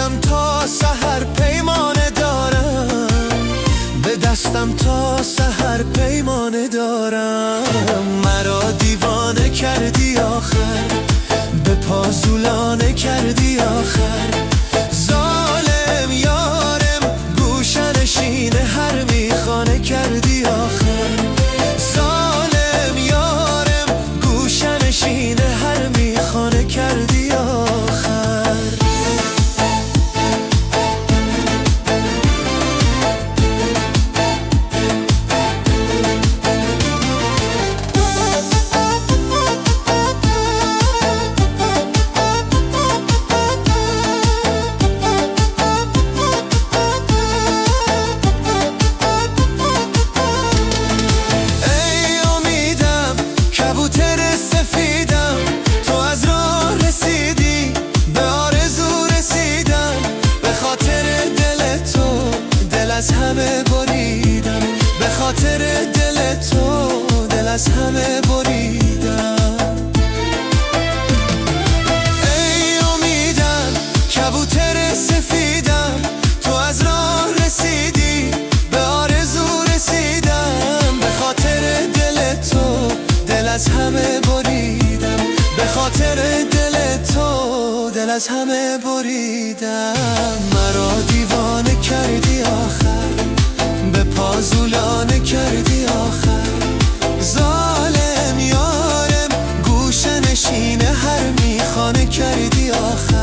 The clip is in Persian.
دستم تا سحر پیمانه دارم، به دستم تا سحر پیمانه دارم. مرا دیوانه کردی آخر، به پا زولانه کردی آخر. ظالم یارم گوشنشین هر میخانه کردی آخر. ظالم یارم گوشنشین هر میخانه کردی آخر. از همه بریدم، به خاطر دل تو دل از همه بریدم. ای امیدم کبوتر سفیدم، تو از راه رسیدی به آرزو رسیدم. به خاطر دل تو دل از همه بریدم، به خاطر دل تو دل از همه بریدم. مرا دیوانه کردی آخر، به پا زولانه کردی آخر. ظالم یارم گوشنشین هر میخانه کردی آخر.